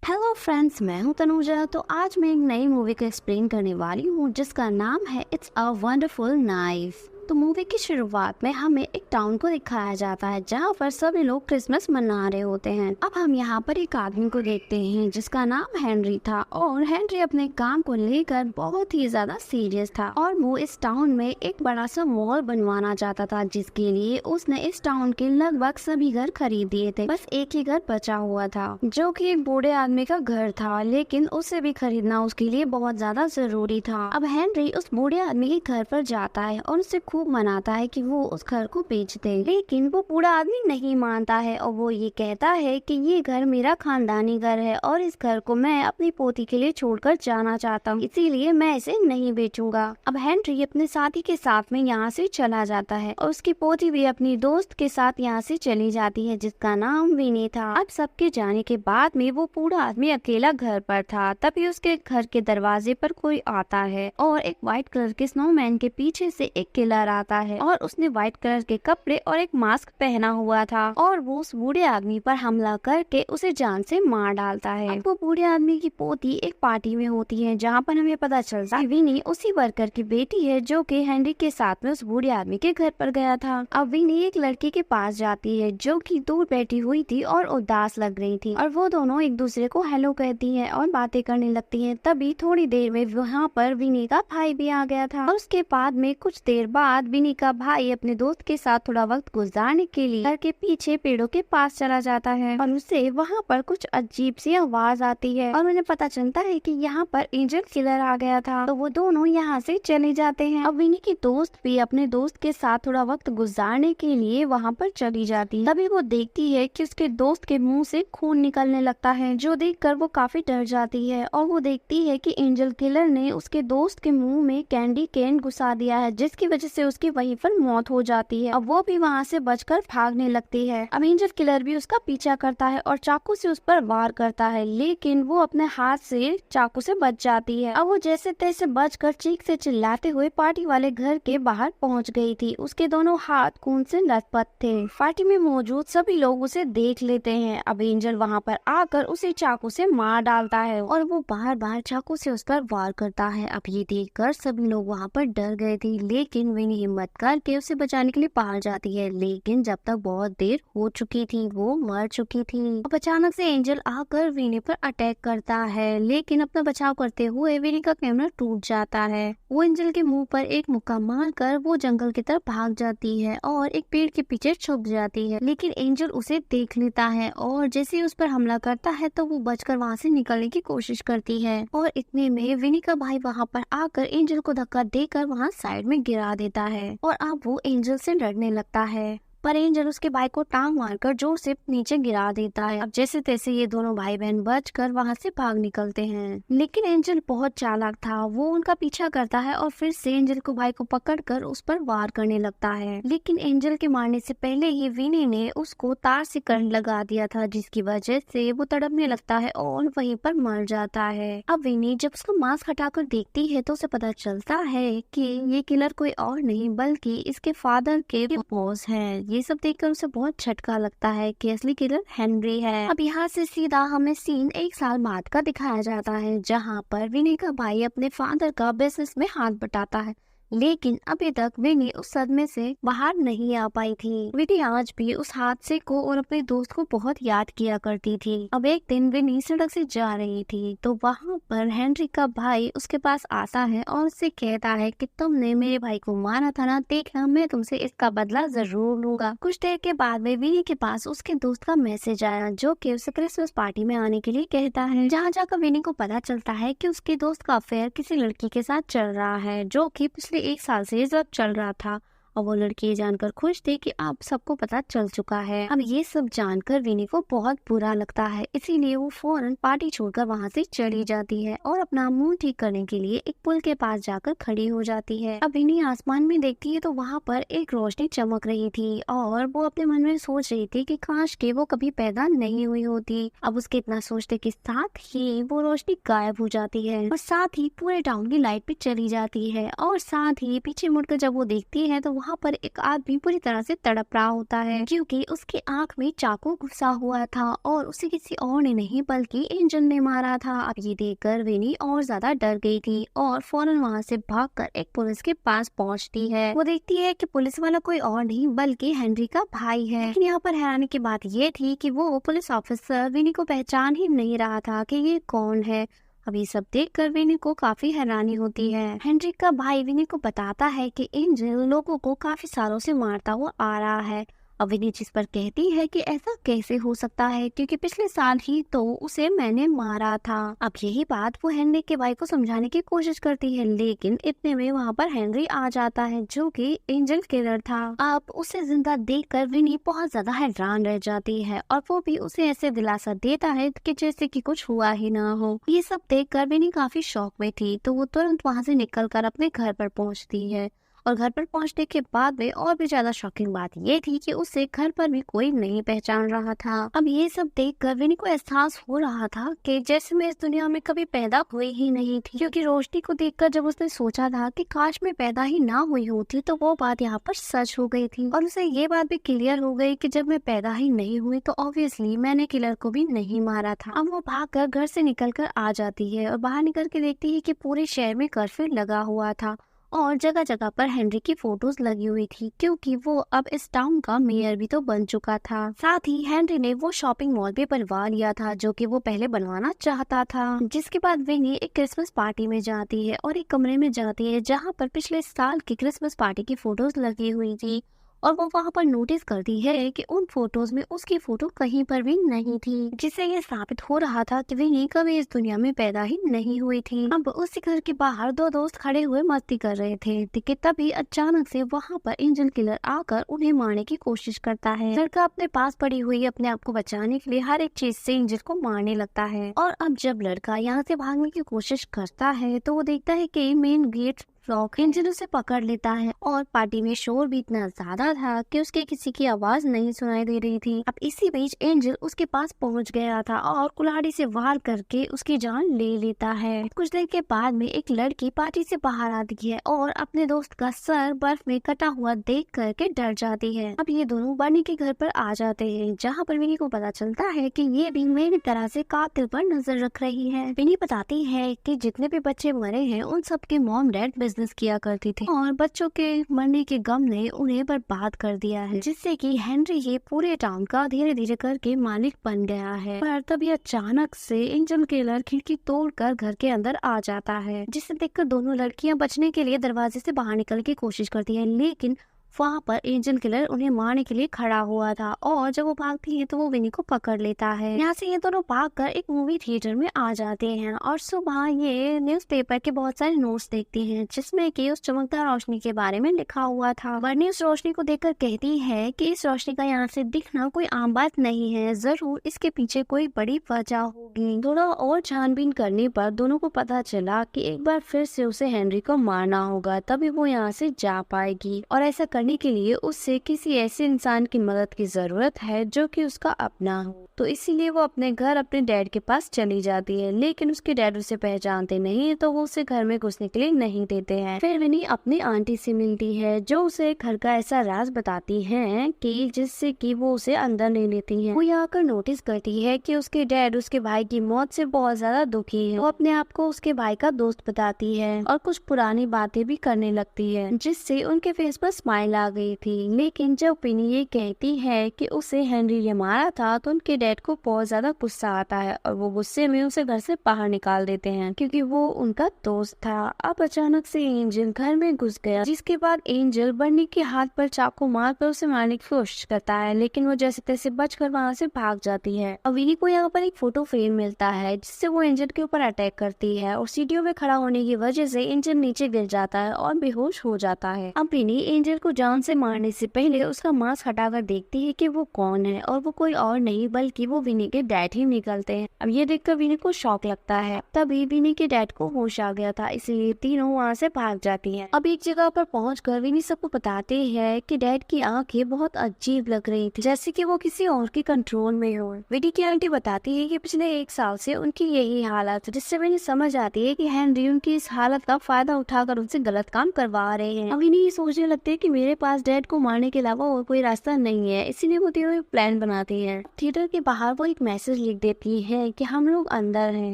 Hello friends, मैं हूं तनुजा। तो आज मैं एक नई मूवी को एक्सप्लेन करने वाली हूं जिसका नाम है इट्स अ वंडरफुल नाइफ। तो मूवी की शुरुआत में हमें एक टाउन को दिखाया जाता है जहां पर सभी लोग क्रिसमस मना रहे होते हैं। अब हम यहां पर एक आदमी को देखते हैं जिसका नाम हेनरी था और हेनरी अपने काम को लेकर बहुत ही ज्यादा सीरियस था और वो इस टाउन में एक बड़ा सा मॉल बनवाना चाहता था, जिसके लिए उसने इस टाउन के लगभग सभी घर खरीद दिए थे। बस एक ही घर बचा हुआ था जो कि एक बूढ़े आदमी का घर था, लेकिन उसे भी खरीदना उसके लिए बहुत ज्यादा जरूरी था। अब हेनरी उस बूढ़े आदमी के घर पर जाता है और उसे खूब मनाता है कि वो उस घर को बेच दे, लेकिन वो बूढ़ा आदमी नहीं मानता है और वो ये कहता है कि ये घर मेरा खानदानी घर है और इस घर को मैं अपनी पोती के लिए छोड़कर जाना चाहता हूँ, इसीलिए मैं इसे नहीं बेचूंगा। अब हेनरी अपने साथी के साथ में यहाँ से चला जाता है और उसकी पोती भी अपनी दोस्त के साथ यहाँ से चली जाती है जिसका नाम विनी था। अब सबके जाने के बाद में वो बूढ़ा आदमी अकेला घर पर था। तभी उसके घर के दरवाजे पर कोई आता है और एक व्हाइट कलर के स्नोमैन के पीछे से एक किलर आता है और उसने व्हाइट कलर के कपड़े और एक मास्क पहना हुआ था और वो उस बूढ़े आदमी पर हमला करके उसे जान से मार डालता है। अब वो बूढ़े आदमी की पोती एक पार्टी में होती है जहाँ पर हमें पता चलता है विनी उसी वर्कर की बेटी है जो कि हेनरी के साथ में उस बूढ़े आदमी के घर पर गया था। अब विनी एक लड़की के पास जाती है जो कि दूर बैठी हुई थी और उदास लग रही थी और वो दोनों एक दूसरे को हेलो कहती है और बातें करने लगती हैं। तभी थोड़ी देर में वहाँ पर विनी का भाई भी आ गया था और उसके बाद में कुछ देर बाद विनी का भाई अपने दोस्त के साथ थोड़ा वक्त गुजारने के लिए घर के पीछे पेड़ों के पास चला जाता है और उसे वहाँ पर कुछ अजीब सी आवाज आती है और उन्हें पता चलता है कि यहाँ पर एंजल किलर आ गया था। तो वो दोनों यहाँ से चले जाते हैं। अब विनी की दोस्त भी अपने दोस्त के साथ थोड़ा वक्त गुजारने के लिए वहाँ पर चली जाती है। तभी वो देखती है कि उसके दोस्त के मुंह से खून निकलने लगता है, जो देखकर वो काफी डर जाती है और वो देखती है कि एंजल किलर ने उसके दोस्त के मुंह में कैंडी केन घुसा दिया है, जिसकी वजह से उसकी वहीं पर मौत हो जाती है। अब वो भी वहाँ से बचकर भागने लगती है। अब एंजल किलर भी उसका पीछा करता है और चाकू से उस पर वार करता है, लेकिन वो अपने हाथ से चाकू से बच जाती है। अब वो जैसे तैसे बचकर चीख से चिल्लाते हुए पार्टी वाले घर के बाहर पहुँच गई थी। उसके दोनों हाथ खून से लथपथ थे। पार्टी में मौजूद सभी लोग उसे देख लेते हैं। अब एंजल वहाँ पर आकर उसे चाकू से मार डालता है और वो बार बार चाकू से उस पर वार करता है। अब ये देखकर सभी लोग वहाँ पर डर गए थे, लेकिन विनी हिम्मत करके उसे बचाने के लिए बाहर जाती है, लेकिन जब तक बहुत देर हो चुकी थी, वो मर चुकी थी। अब अचानक से एंजल आकर विनी पर अटैक करता है, लेकिन अपना बचाव करते हुए विनी का कैमरा टूट जाता है। वो एंजल के मुंह पर एक मुक्का मारकर वो जंगल की तरफ भाग जाती है और एक पेड़ के पीछे छुप जाती है, लेकिन एंजल उसे देख लेता है और जैसे ही उस पर हमला करता है तो वो बचकर वहाँ से निकलने की कोशिश करती है। और इतने में विनी का भाई वहाँ पर आकर एंजल को धक्का देकर वहाँ साइड में गिरा देता है और अब वो एंजल से लड़ने लगता है, पर एंजल उसके भाई को टांग मारकर जोर से नीचे गिरा देता है। अब जैसे तैसे ये दोनों भाई बहन बचकर वहाँ से भाग निकलते हैं, लेकिन एंजल बहुत चालाक था। वो उनका पीछा करता है और फिर से एंजल को भाई को पकड़कर उस पर वार करने लगता है, लेकिन एंजल के मारने से पहले ही विनी ने उसको तार से करंट लगा दिया था, जिसकी वजह से वो तड़पने लगता है और वहीं पर मर जाता है। अब विनी जब उसका मास्क हटाकर देखती है तो उसे पता चलता है कि ये किलर कोई और नहीं बल्कि इसके फादर के बॉस है। ये सब देखकर उसे बहुत झटका लगता है कि असली किलर हेनरी है। अब यहाँ से सीधा हमें सीन एक साल बाद का दिखाया जाता है, जहाँ पर विनी का भाई अपने फादर का बिजनेस में हाथ बटाता है, लेकिन अभी तक विनी उस सदमे से बाहर नहीं आ पाई थी। विनी आज भी उस हादसे को और अपने दोस्त को बहुत याद किया करती थी। अब एक दिन विनी सड़क से जा रही थी तो वहाँ पर हेनरी का भाई उसके पास आता है और उससे कहता है कि तुमने मेरे भाई को मारा था ना, देखना मैं तुमसे इसका बदला जरूर लूंगा। कुछ देर के बाद में विनी के पास उसके दोस्त का मैसेज आया जो कि उसे क्रिसमस पार्टी में आने के लिए कहता है। जहाँ जाकर विनी को पता चलता है कि उसके दोस्त का अफेयर किसी लड़की के साथ चल रहा है जो कि पिछले एक साल से जब चल रहा था और वो लड़की ये जानकर खुश थी कि अब सबको पता चल चुका है। अब ये सब जानकर विनी को बहुत बुरा लगता है, इसीलिए वो फौरन पार्टी छोड़कर वहाँ से चली जाती है और अपना मुंह ठीक करने के लिए एक पुल के पास जाकर खड़ी हो जाती है। अब विनी आसमान में देखती है तो वहाँ पर एक रोशनी चमक रही थी और वो अपने मन में सोच रही थी कि काश के वो कभी पैदा नहीं हुई होती। अब उसके इतना सोचते के साथ ही वो रोशनी गायब हो जाती है और साथ ही पूरे टाउन की लाइट भी चली जाती है और साथ ही पीछे मुड़कर जब वो देखती है तो वहाँ पर एक आदमी पूरी तरह से तड़प रहा होता है क्योंकि उसकी आंख में चाकू घुसा हुआ था और उसे किसी और ने नहीं बल्कि एंजल ने मारा था। अब ये देखकर विनी और ज्यादा डर गई थी और फौरन वहाँ से भागकर एक पुलिस के पास पहुँचती है। वो देखती है कि पुलिस वाला कोई और नहीं बल्कि हेनरी का भाई है। लेकिन यहाँ पर हैरानी की बात ये थी कि वो पुलिस ऑफिसर विनी को पहचान ही नहीं रहा था कि ये कौन है। अब ये सब देखकर विनी को काफी हैरानी होती है। हेनरी का भाई विनी को बताता है कि एंजल लोगों को काफी सालों से मारता हुआ आ रहा है। अब विनी जिस पर कहती है कि ऐसा कैसे हो सकता है क्योंकि पिछले साल ही तो उसे मैंने मारा था। अब यही बात वो हेनरी के भाई को समझाने की कोशिश करती है लेकिन इतने में वहाँ पर हेनरी आ जाता है जो कि एंजल किलर था। अब उसे जिंदा देखकर विनी बहुत ज्यादा हैरान रह जाती है और वो भी उसे ऐसे दिलासा देता है कि जैसे कि कुछ हुआ ही ना हो। ये सब देखकर विनी काफी शॉक में थी तो वो तुरंत वहाँ से निकलकर अपने घर पर पहुँचती है और घर पर पहुंचने के बाद में और भी ज्यादा शॉकिंग बात ये थी कि उसे घर पर भी कोई नहीं पहचान रहा था। अब ये सब देखकर विनी को एहसास हो रहा था कि जैसे मैं इस दुनिया में कभी पैदा हुई ही नहीं थी क्योंकि रोशनी को देखकर जब उसने सोचा था कि काश मैं पैदा ही ना हुई होती तो वो बात यहाँ पर सच हो गई थी और उसे ये बात भी क्लियर हो गई कि जब मैं पैदा ही नहीं हुई तो ऑब्वियसली मैंने किलर को भी नहीं मारा था। अब वो भागकर घर से निकलकर आ जाती है और बाहर निकल के देखती है कि पूरे शहर में कर्फ्यू लगा हुआ था और जगह जगह पर हेनरी की फोटोज लगी हुई थी क्योंकि वो अब इस टाउन का मेयर भी तो बन चुका था। साथ ही हेनरी ने वो शॉपिंग मॉल भी बनवा लिया था जो कि वो पहले बनवाना चाहता था। जिसके बाद विनी एक क्रिसमस पार्टी में जाती है और एक कमरे में जाती है जहाँ पर पिछले साल की क्रिसमस पार्टी की फोटोज लगी हुई थी और वो वहाँ पर नोटिस करती है कि उन फोटोज में उसकी फोटो कहीं पर भी नहीं थी जिससे ये साबित हो रहा था कि विनी कभी इस दुनिया में पैदा ही नहीं हुई थी। अब उसी घर के बाहर दो दोस्त खड़े हुए मस्ती कर रहे थे कि तभी अचानक से वहाँ पर एंजल किलर आकर उन्हें मारने की कोशिश करता है। लड़का अपने पास पड़ी हुई अपने आप को बचाने के लिए हर एक चीज से एंजल को मारने लगता है और अब जब लड़का यहाँ से भागने की कोशिश करता है तो वो देखता है कि मेन गेट लॉक एंजल उसे पकड़ लेता है और पार्टी में शोर भी इतना ज्यादा था कि उसके किसी की आवाज नहीं सुनाई दे रही थी। अब इसी बीच एंजल उसके पास पहुंच गया था और कुल्हाड़ी से वार करके उसकी जान ले लेता है। कुछ देर के बाद में एक लड़की पार्टी से बाहर आती है और अपने दोस्त का सर बर्फ में कटा हुआ देख करके डर जाती है। अब ये दोनों बर्नी के घर पर आ जाते हैं जहाँ पर विनी को पता चलता है कि ये भी मेरी तरह से कातिल पर नजर रख रही है। विनी बताती है कि जितने भी बच्चे मरे हैं उन सबके मॉम डैड बिजनेस किया करती थी और बच्चों के मरने के गम ने उन्हें बर्बाद कर दिया है जिससे कि हेनरी ये पूरे टाउन का धीरे धीरे करके मालिक बन गया है। पर तभी अचानक से एंजल किलर खिड़की तोड़कर घर के अंदर आ जाता है जिसे देखकर दोनों लड़कियां बचने के लिए दरवाजे से बाहर निकल की कोशिश करती है लेकिन वहाँ पर एंजल किलर उन्हें मारने के लिए खड़ा हुआ था और जब वो भागती है तो वो विनी को पकड़ लेता है। यहाँ से ये दोनों भागकर एक मूवी थिएटर में आ जाते हैं और सुबह ये न्यूज़पेपर के बहुत सारे नोट्स देखती हैं जिसमें कि उस चमकदार रोशनी के बारे में लिखा हुआ था। बर्नी उस रोशनी को देखकर कहती है कि इस रोशनी का यहाँ से दिखना कोई आम बात नहीं है, जरूर इसके पीछे कोई बड़ी वजह होगी। थोड़ा और छानबीन करने पर दोनों को पता चला कि एक बार फिर से उसे हेनरी को मारना होगा तभी वो यहाँ से जा पाएगी और ऐसा करने के लिए उससे किसी ऐसे इंसान की मदद की जरूरत है जो कि उसका अपना हो। तो इसीलिए वो अपने घर अपने डैड के पास चली जाती है लेकिन उसके डैड उसे पहचानते नहीं तो वो उसे घर में घुसने के लिए नहीं देते हैं। फिर विनी अपनी आंटी से मिलती है जो उसे घर का ऐसा राज बताती है कि जिससे कि वो उसे अंदर ले लेती है। वो यहाँ आकर नोटिस करती है कि उसके डैड उसके भाई की मौत से बहुत ज्यादा दुखी है। वो अपने आप को उसके भाई का दोस्त बताती है और कुछ पुरानी बातें भी करने लगती है जिससे उनके फेस पर स्माइल आ गई थी। लेकिन जब विनी ये कहती है कि उसे हेनरी ने मारा था तो उनके डैड को बहुत ज्यादा गुस्सा आता है और वो गुस्से में उसे घर से बाहर निकाल देते हैं क्योंकि वो उनका दोस्त था। अब अचानक से एंजल घर में घुस गया जिसके बाद एंजल बर्नी के हाथ पर चाकू मारकर उसे मारने की कोशिश करता है लेकिन वो जैसे तैसे बचकर वहाँ से भाग जाती है। अब विनी को यहाँ पर एक फोटो फ्रेम मिलता है जिससे वो एंजल के ऊपर अटैक करती है और सीढ़ियों में खड़ा होने की वजह से एंजल नीचे गिर जाता है और बेहोश हो जाता है। अब विनी एंजल को जान से मारने से पहले उसका मास्क हटाकर देखती है कि वो कौन है और वो कोई और नहीं बल्कि वो विनी के डैड ही निकलते हैं। अब ये देखकर विनी को शॉक लगता है। तभी विनी के डैड को होश आ गया था इसलिए तीनों वहाँ से भाग जाती हैं। अब एक जगह पर पहुंचकर विनी सबको बताते हैं कि डैड की आंखें बहुत अजीब लग रही थी जैसे कि वो किसी और के कंट्रोल में हो। विनी की आंटी बताती है कि पिछले 1 साल से उनकी यही हालत है जिससे विनी समझ आती है कि हेनरी उनकी इस हालत का फायदा उठाकर उनसे गलत काम करवा रहे हैं। अब विनी ये सोचने लगती है कि मेरे मेरे पास डैड को मारने के अलावा और कोई रास्ता नहीं है, इसीलिए वो तीनों एक प्लान बनाती है। थिएटर के बाहर वो एक मैसेज लिख देती है कि हम लोग अंदर हैं,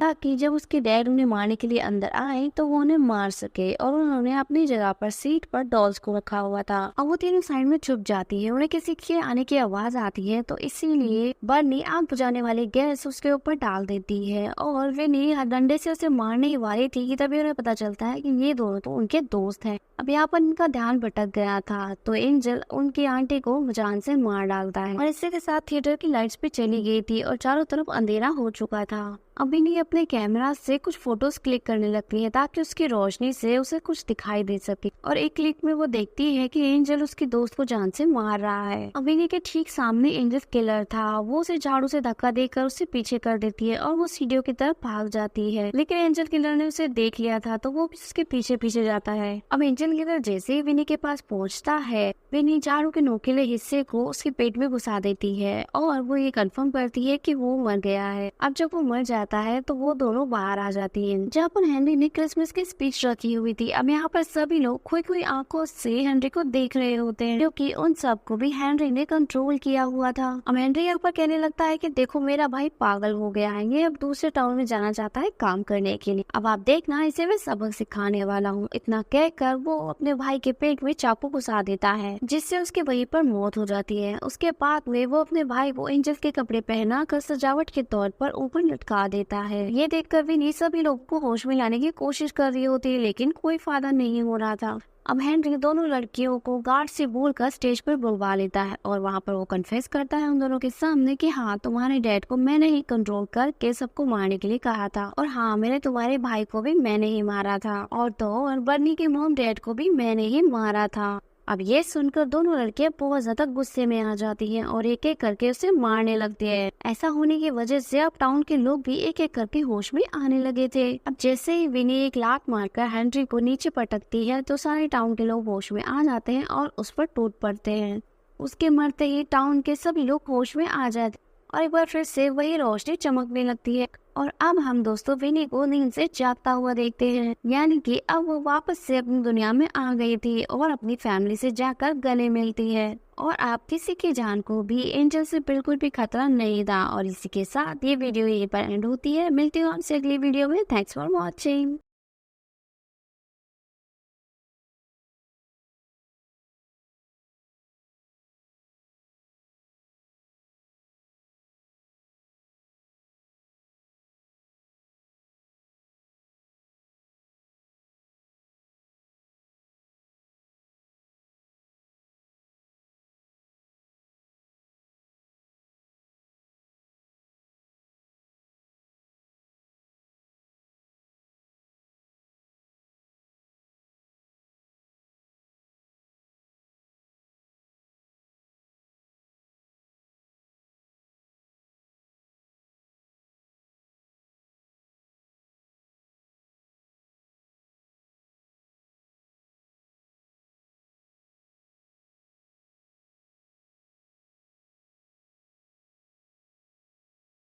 ताकि जब उसके डैड उन्हें मारने के लिए अंदर आए तो वो उन्हें मार सके। और उन्होंने अपनी जगह पर सीट पर डॉल्स को रखा हुआ था। अब वो तीनों साइड में छुप जाती है। उन्हें किसी के आने की आवाज आती है, तो इसीलिए बर्नी आग बुझाने वाली गैस उसके ऊपर डाल देती है और विनी डंडे से उसे मारने ही वाली थी कि तभी उन्हें पता चलता है कि ये दोनों तो उनके दोस्त हैं। अब यहाँ पर इनका ध्यान भटक गया था, तो एंजल उनकी आंटी को जान से मार डालता है। और इसी के साथ थिएटर की लाइट्स भी चली गई थी और चारों तरफ अंधेरा हो चुका था। अब विनी अपने कैमरा से कुछ फोटोज क्लिक करने लगती है ताकि उसकी रोशनी से उसे कुछ दिखाई दे सके। और एक क्लिक में वो देखती है कि एंजल उसकी दोस्त को जान से मार रहा है। अब विनी के ठीक सामने एंजल किलर था। वो उसे झाड़ू से धक्का देकर उसे पीछे कर देती है और वो सीढ़ियों की तरफ भाग जाती है। लेकिन एंजल किलर ने उसे देख लिया था, तो वो भी उसके पीछे पीछे जाता है। अब एंजल किलर जैसे ही विनी के पास पहुँचता है, विनी झाड़ू के नोकीले हिस्से को उसके पेट में घुसा देती है और वो ये कंफर्म करती है कि वो मर गया है। अब जब वो मर जाता है तो वो दोनों बाहर आ जाती हैं, जहाँ पर हेनरी ने क्रिसमस की स्पीच रखी हुई थी। अब यहाँ पर सभी लोग खोई खोई आंखों से हेनरी को देख रहे होते हैं, क्योंकि उन सबको भी हेनरी ने कंट्रोल किया हुआ था। अब हेनरी यहाँ पर कहने लगता है कि देखो मेरा भाई पागल हो गया है, ये अब दूसरे टाउन में जाना चाहता है काम करने के लिए। अब आप देखना इसे मैं सबक सिखाने वाला हूँ। इतना कहकर वो अपने भाई के पेट में चाकू घुसा देता है, जिससे उसके वहीं पर मौत हो जाती है। उसके बाद में वो अपने भाई को एंजल के कपड़े पहना कर सजावट के तौर पर ऊपर लटका देता है। ये देखकर विनी सभी लोगों को होश में लाने की कोशिश कर रही होती है, लेकिन कोई फायदा नहीं हो रहा था। अब हेनरी दोनों लड़कियों को गार्ड से बोलकर स्टेज पर बुलवा लेता है और वहाँ पर वो कन्फेस करता है उन दोनों के सामने कि हाँ, तुम्हारे डैड को मैंने ही कंट्रोल करके सबको मारने के लिए कहा था, और हाँ, मैंने तुम्हारे भाई को भी मैंने ही मारा था, और बर्नी के मॉम डैड को भी मैंने ही मारा था। अब ये सुनकर दोनों लड़कियां बहुत ज्यादा गुस्से में आ जाती हैं और एक एक करके उसे मारने लगती है। ऐसा होने की वजह से अब टाउन के लोग भी एक एक करके होश में आने लगे थे। अब जैसे ही विनी एक लात मारकर हेनरी को नीचे पटकती है, तो सारे टाउन के लोग होश में आ जाते हैं और उस पर टूट पड़ते हैं। उसके मरते ही टाउन के सभी लोग होश में आ जाते और एक बार फिर से वही रोशनी चमकने लगती है। और अब हम दोस्तों विनी को नींद से जागता हुआ देखते हैं, यानी कि अब वो वापस से अपनी दुनिया में आ गई थी और अपनी फैमिली से जाकर गले मिलती है। और आप किसी की जान को भी एंजल से बिल्कुल भी खतरा नहीं था। और इसी के साथ ये वीडियो यहीं पर एंड होती है। मिलती हूँ आपसे अगली वीडियो में। Thanks for watching.